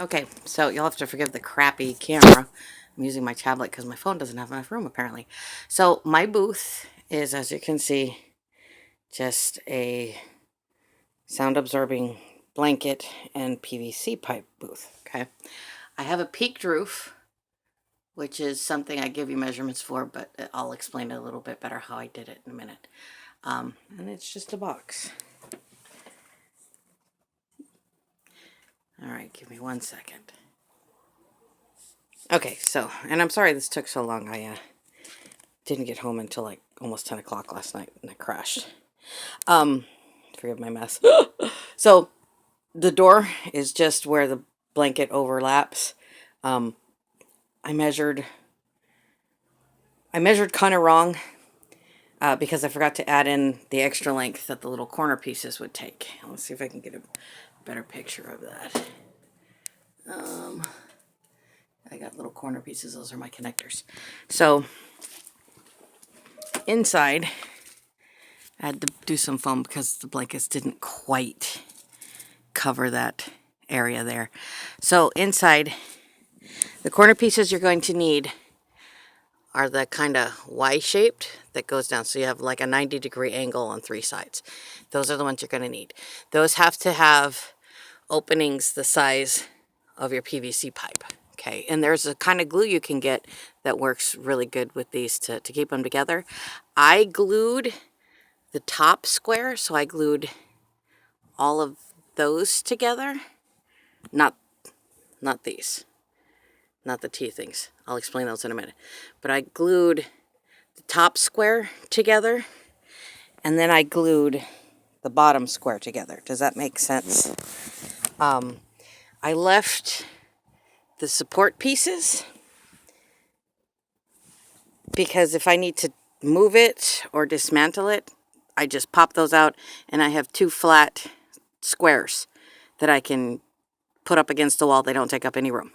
Okay, so you'll have to forgive the crappy camera. I'm using my tablet because my phone doesn't have enough room, apparently. So my booth is, as you can see, just a sound-absorbing blanket and PVC pipe booth, okay? I have a peaked roof, which is something I give you measurements for, but I'll explain a little bit better how I did it in a minute. And it's just a box. All right, give me 1 second. Okay, so, and I'm sorry this took so long. I didn't get home until like almost 10 o'clock last night, and I crashed. Forgive my mess. So, the door is just where the blanket overlaps. I measured kind of wrong because I forgot to add in the extra length that the little corner pieces would take. Let's see if I can get a better picture of that. I got little corner pieces. Those are my connectors. So inside, I had to do some foam because the blankets didn't quite cover that area there. So inside, the corner pieces you're going to need are the kind of Y-shaped that goes down. So you have like a 90-degree angle on 3 sides. Those are the ones you're going to need. Those have to have openings the size of your PVC pipe. Okay, and there's a kind of glue you can get that works really good with these to keep them together. I glued the top square, so I glued all of those together. Not these. Not the T things. I'll explain those in a minute. But I glued the top square together, and then I glued the bottom square together. Does that make sense? I left the support pieces because if I need to move it or dismantle it, I just pop those out, and I have 2 flat squares that I can put up against the wall. They don't take up any room.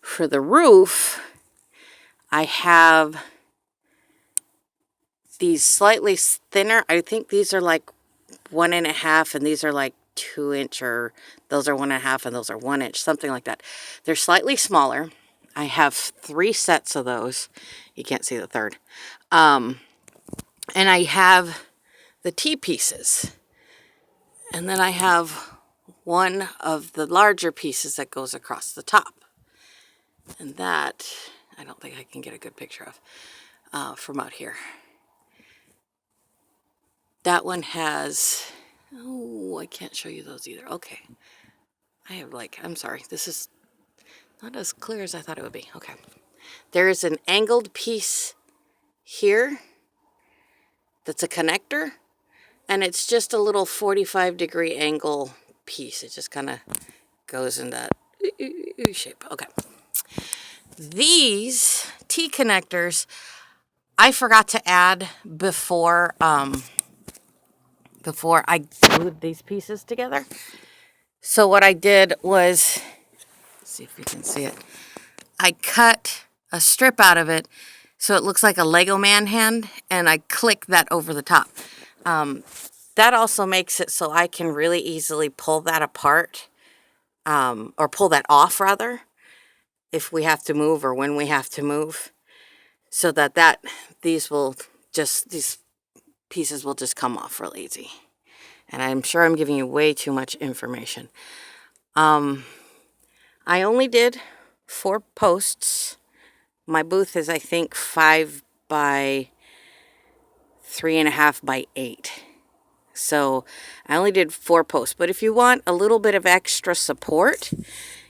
For the roof, I have these slightly thinner. I think these are like 1.5, and these are like 2 inch, or those are 1.5 and those are 1 inch, something like that. They're slightly smaller. I have 3 sets of those. You can't see the third. And I have the T pieces. And then I have one of the larger pieces that goes across the top. And that, I don't think I can get a good picture of from out here. That one has, oh, I can't show you those either. Okay. I have I'm sorry, this is not as clear as I thought it would be. Okay. There is an angled piece here that's a connector, and it's just a little 45-degree angle piece. It just kind of goes in that shape. Okay. These T connectors, I forgot to add before I glued these pieces together. So what I did was, let's see if you can see it. I cut a strip out of it so it looks like a Lego man hand, and I click that over the top. That also makes it so I can really easily pull that apart, or pull that off rather, if we have to move or when we have to move, so that these pieces will just come off real easy. And I'm sure I'm giving you way too much information. I only did 4 posts. My booth is, I think, 5 by 3.5 by 8. So I only did 4 posts. But if you want a little bit of extra support,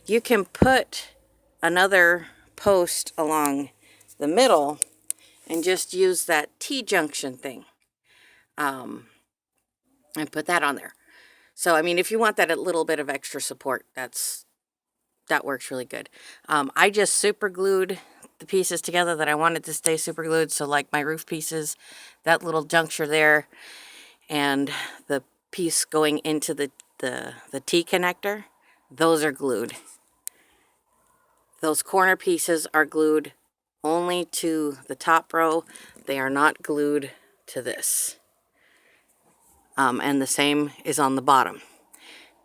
you can put another post along the middle and just use that T-junction thing. And put that on there. So, I mean, if you want that a little bit of extra support, that works really good. I just super glued the pieces together that I wanted to stay super glued. So like my roof pieces, that little juncture there, and the piece going into the T connector, those are glued. Those corner pieces are glued only to the top row. They are not glued to this. And the same is on the bottom.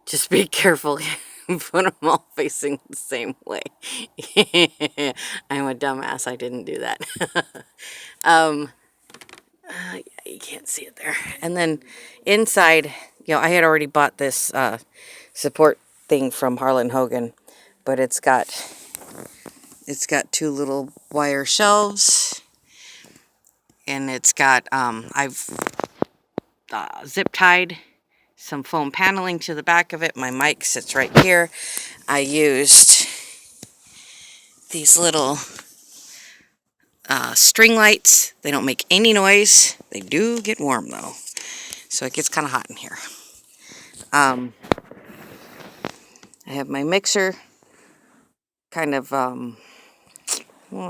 Just be careful put them all facing the same way. I'm a dumbass. I didn't do that. Yeah, you can't see it there. And then inside, I had already bought this support thing from Harlan Hogan, but it's got two little wire shelves, and it's got I've zip tied some foam paneling to the back of it. My mic sits right here. I used these little string lights. They don't make any noise. They do get warm though, so it gets kind of hot in here. I have my mixer, kind of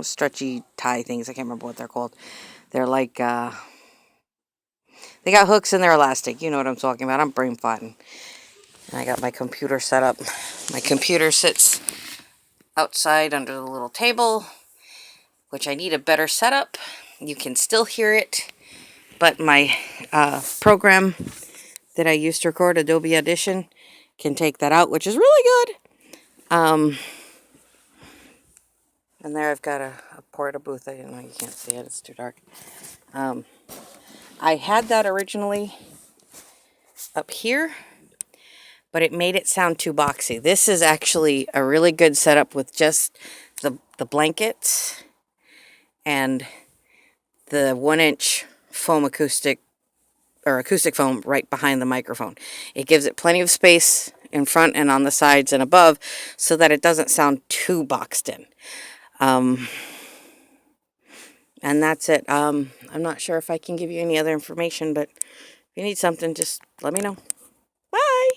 stretchy tie things. I can't remember what they're called. They're like they got hooks and they're elastic. You know what I'm talking about. I'm brain farting. And I got my computer set up. My computer sits outside under the little table, which I need a better setup. You can still hear it, but my program that I used to record, Adobe Audition, can take that out, which is really good. And there I've got a porta booth. I don't know, you can't see it, it's too dark. I had that originally up here, but it made it sound too boxy. This is actually a really good setup with just the blankets and the 1-inch foam acoustic foam right behind the microphone. It gives it plenty of space in front and on the sides and above so that it doesn't sound too boxed in. And that's it. I'm not sure if I can give you any other information, but if you need something, just let me know. Bye!